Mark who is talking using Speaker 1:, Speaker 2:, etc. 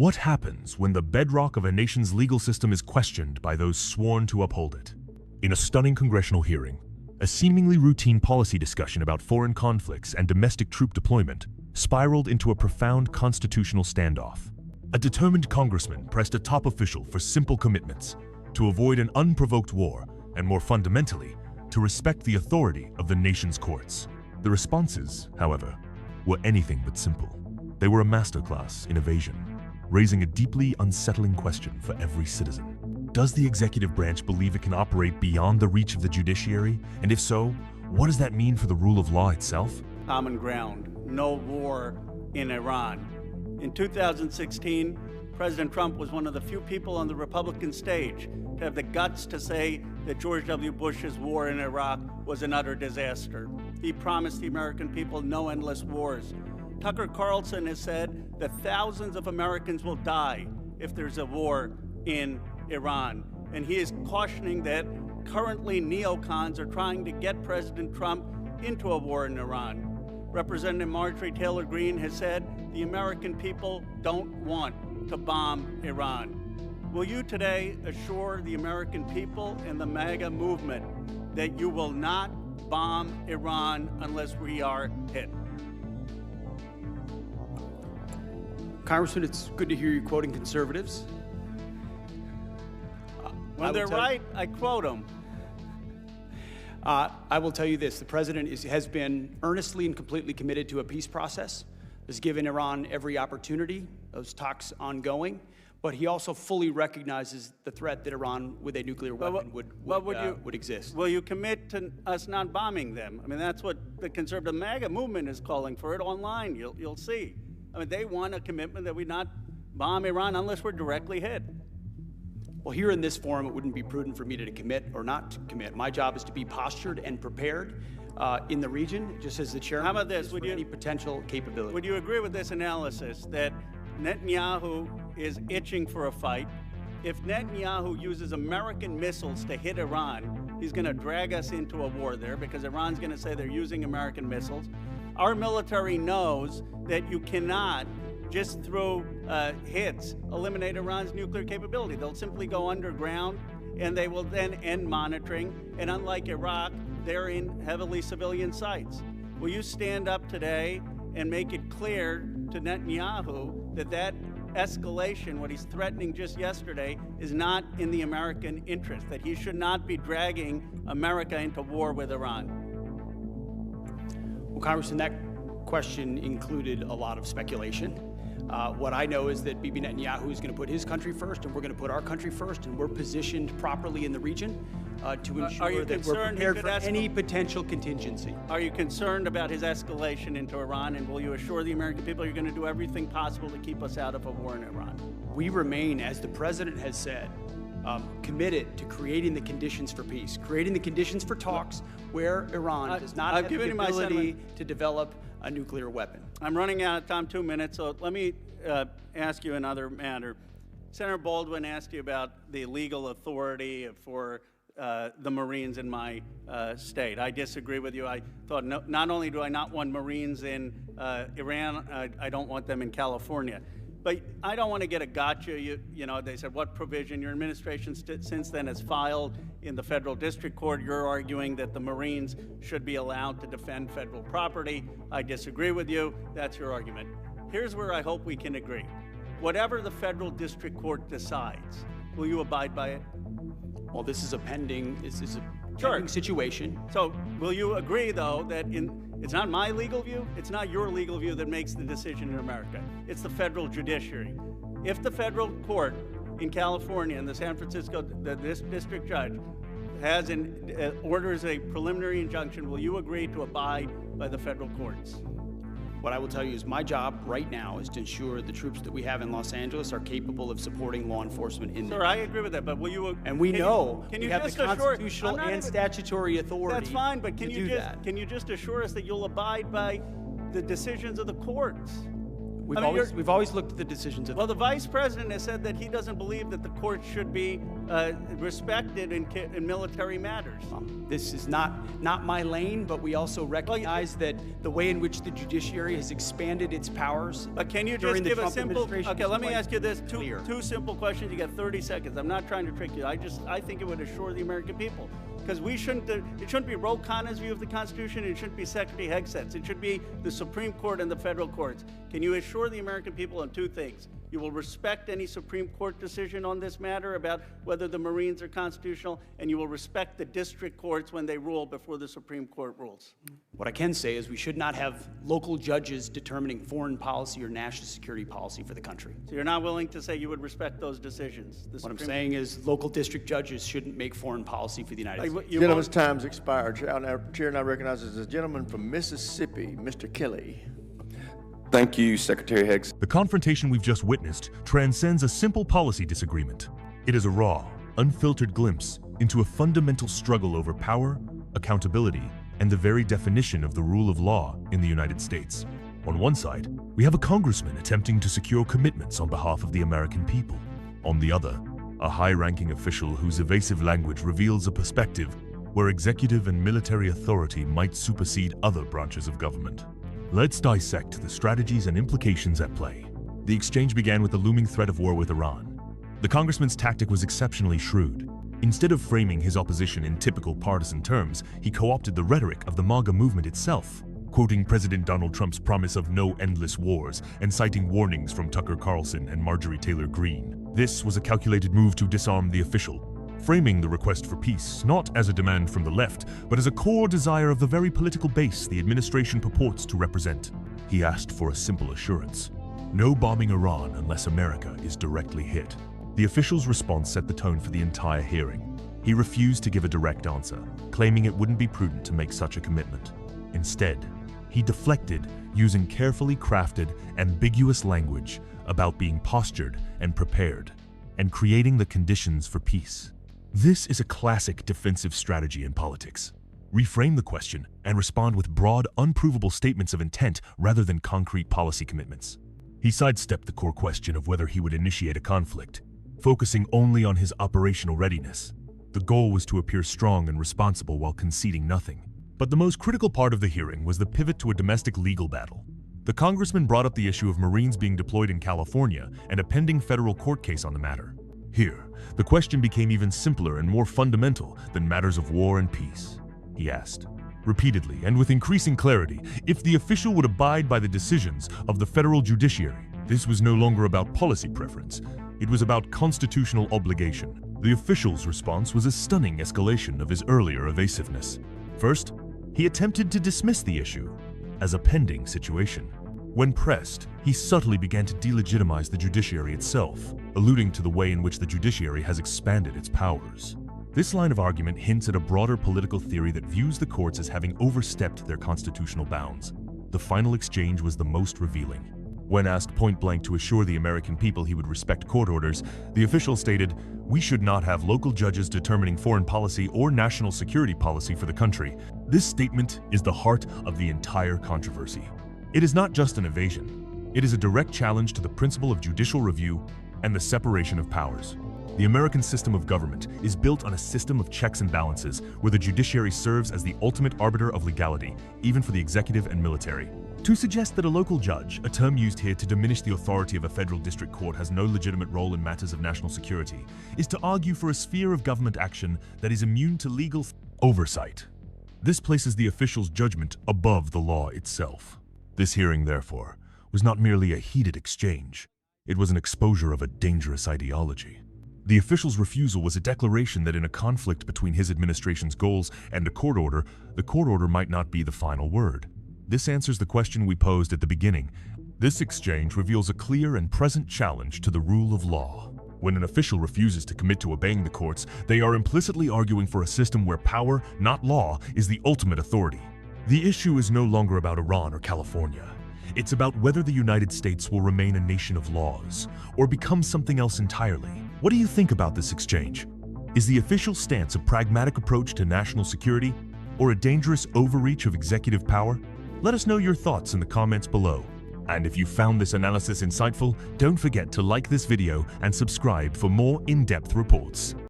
Speaker 1: What happens when the bedrock of a nation's legal system is questioned by those sworn to uphold it? In a stunning congressional hearing, a seemingly routine policy discussion about foreign conflicts and domestic troop deployment spiraled into a profound constitutional standoff. A determined congressman pressed a top official for simple commitments to avoid an unprovoked war and, more fundamentally, to respect the authority of the nation's courts. The responses, however, were anything but simple. They were a masterclass in evasion, raising a deeply unsettling question for every citizen. Does the executive branch believe it can operate beyond the reach of the judiciary? And if so, what does that mean for the rule of law itself?
Speaker 2: Common ground, no war in Iran. In 2016, President Trump was one of the few people on the Republican stage to have the guts to say that George W. Bush's war in Iraq was an utter disaster. He promised the American people no endless wars. Tucker Carlson has said that thousands of Americans will die if there's a war in Iran. And he is cautioning that currently neocons are trying to get President Trump into a war in Iran. Representative Marjorie Taylor Greene has said the American people don't want to bomb Iran. Will you today assure the American people and the MAGA movement that you will not bomb Iran unless we are hit?
Speaker 3: Congressman, it's good to hear you quoting conservatives.
Speaker 2: When they're right, I quote them.
Speaker 3: I will tell you this, the president has been earnestly and completely committed to a peace process, has given Iran every opportunity, those talks ongoing, but he also fully recognizes the threat that Iran with a nuclear weapon would exist.
Speaker 2: Will you commit to us not bombing them? I mean, that's what the conservative MAGA movement is calling for it online, you'll see. I mean, they want a commitment that we not bomb Iran unless we're directly hit.
Speaker 3: Well, here in this forum, it wouldn't be prudent for me to commit or not to commit. My job is to be postured and prepared in the region, just as the chairman.
Speaker 2: How about this?
Speaker 3: Would you, any potential capability?
Speaker 2: Would you agree with this analysis that Netanyahu is itching for a fight? If Netanyahu uses American missiles to hit Iran, he's going to drag us into a war there because Iran's going to say they're using American missiles. Our military knows that you cannot just through hits eliminate Iran's nuclear capability. They'll simply go underground and they will then end monitoring. And unlike Iraq, they're in heavily civilian sites. Will you stand up today and make it clear to Netanyahu that that escalation, what he's threatening just yesterday, is not in the American interest, that he should not be dragging America into war with Iran?
Speaker 3: Well, Congressman, that question included a lot of speculation. What I know is that Bibi Netanyahu is going to put his country first, and we're going to put our country first, and we're positioned properly in the region to ensure that we're prepared for any potential contingency.
Speaker 2: Are you concerned about his escalation into Iran, and will you assure the American people you're going to do everything possible to keep us out of a war in Iran?
Speaker 3: We remain, as the president has said, committed to creating the conditions for peace, creating the conditions for talks where Iran does not have the ability to develop a nuclear weapon.
Speaker 2: I'm running out of time, 2 minutes, so let me ask you another matter. Senator Baldwin asked you about the legal authority for the Marines in my state. I disagree with you. I thought not only do I not want Marines in Iran, I don't want them in California. But I don't want to get a gotcha. You know, they said, what provision? Your administration since then has filed in the federal district court. You're arguing that the Marines should be allowed to defend federal property. I disagree with you. That's your argument. Here's where I hope we can agree. Whatever the federal district court decides, will you abide by it?
Speaker 3: Well, this is a pending situation.
Speaker 2: So will you agree, though, that it's not my legal view, it's not your legal view that makes the decision in America. It's the federal judiciary. If the federal court in California and the San Francisco, this district judge, orders a preliminary injunction, will you agree to abide by the federal courts?
Speaker 3: What I will tell you is my job right now is to ensure the troops that we have in Los Angeles are capable of supporting law enforcement in there.
Speaker 2: Sir, I agree with that, but will you?
Speaker 3: And we know we have the constitutional and statutory authority.
Speaker 2: That's fine, but can you just assure us that you'll abide by the decisions of the courts?
Speaker 3: We've always looked at the decisions of.
Speaker 2: Well, the vice president has said that he doesn't believe that the courts should be respected in military matters.
Speaker 3: This is not my lane, but we also recognize that the way in which the judiciary has expanded its powers.
Speaker 2: But can you just give a simple? Okay, let me ask you this: two simple questions. You got 30 seconds. I'm not trying to trick you. I think it would assure the American people. Because it shouldn't be Ro Khanna's view of the Constitution, it shouldn't be Secretary Hegseth's. It should be the Supreme Court and the federal courts. Can you assure the American people on two things? You will respect any Supreme Court decision on this matter about whether the Marines are constitutional, and you will respect the district courts when they rule before the Supreme Court rules.
Speaker 3: What I can say is we should not have local judges determining foreign policy or national security policy for the country.
Speaker 2: So you're not willing to say you would respect those decisions?
Speaker 3: What I'm saying is local district judges shouldn't make foreign policy for the United States.
Speaker 4: Gentleman's time's expired. Chair now recognizes the gentleman from Mississippi, Mr. Kelly.
Speaker 5: Thank you, Secretary Hegseth.
Speaker 1: The confrontation we've just witnessed transcends a simple policy disagreement. It is a raw, unfiltered glimpse into a fundamental struggle over power, accountability, and the very definition of the rule of law in the United States. On one side, we have a congressman attempting to secure commitments on behalf of the American people. On the other, a high-ranking official whose evasive language reveals a perspective where executive and military authority might supersede other branches of government. Let's dissect the strategies and implications at play. The exchange began with the looming threat of war with Iran. The congressman's tactic was exceptionally shrewd. Instead of framing his opposition in typical partisan terms, he co-opted the rhetoric of the MAGA movement itself, quoting President Donald Trump's promise of no endless wars and citing warnings from Tucker Carlson and Marjorie Taylor Greene. This was a calculated move to disarm the official, framing the request for peace not as a demand from the left, but as a core desire of the very political base the administration purports to represent. He asked for a simple assurance: no bombing Iran unless America is directly hit. The official's response set the tone for the entire hearing. He refused to give a direct answer, claiming it wouldn't be prudent to make such a commitment. Instead, he deflected using carefully crafted, ambiguous language about being postured and prepared, and creating the conditions for peace. This is a classic defensive strategy in politics. Reframe the question and respond with broad, unprovable statements of intent rather than concrete policy commitments. He sidestepped the core question of whether he would initiate a conflict, focusing only on his operational readiness. The goal was to appear strong and responsible while conceding nothing. But the most critical part of the hearing was the pivot to a domestic legal battle. The congressman brought up the issue of Marines being deployed in California and a pending federal court case on the matter. Here, the question became even simpler and more fundamental than matters of war and peace. He asked, repeatedly and with increasing clarity, if the official would abide by the decisions of the federal judiciary. This was no longer about policy preference. It was about constitutional obligation. The official's response was a stunning escalation of his earlier evasiveness. First, he attempted to dismiss the issue as a pending situation. When pressed, he subtly began to delegitimize the judiciary itself, alluding to the way in which the judiciary has expanded its powers. This line of argument hints at a broader political theory that views the courts as having overstepped their constitutional bounds. The final exchange was the most revealing. When asked point-blank to assure the American people he would respect court orders, the official stated, "We should not have local judges determining foreign policy or national security policy for the country." This statement is the heart of the entire controversy. It is not just an evasion. It is a direct challenge to the principle of judicial review and the separation of powers. The American system of government is built on a system of checks and balances where the judiciary serves as the ultimate arbiter of legality, even for the executive and military. To suggest that a local judge, a term used here to diminish the authority of a federal district court, has no legitimate role in matters of national security, is to argue for a sphere of government action that is immune to legal oversight. This places the official's judgment above the law itself. This hearing, therefore, was not merely a heated exchange. It was an exposure of a dangerous ideology. The official's refusal was a declaration that in a conflict between his administration's goals and a court order, the court order might not be the final word. This answers the question we posed at the beginning. This exchange reveals a clear and present challenge to the rule of law. When an official refuses to commit to obeying the courts, they are implicitly arguing for a system where power, not law, is the ultimate authority. The issue is no longer about Iran or California. It's about whether the United States will remain a nation of laws or become something else entirely. What do you think about this exchange? Is the official stance a pragmatic approach to national security or a dangerous overreach of executive power? Let us know your thoughts in the comments below. And if you found this analysis insightful, don't forget to like this video and subscribe for more in-depth reports.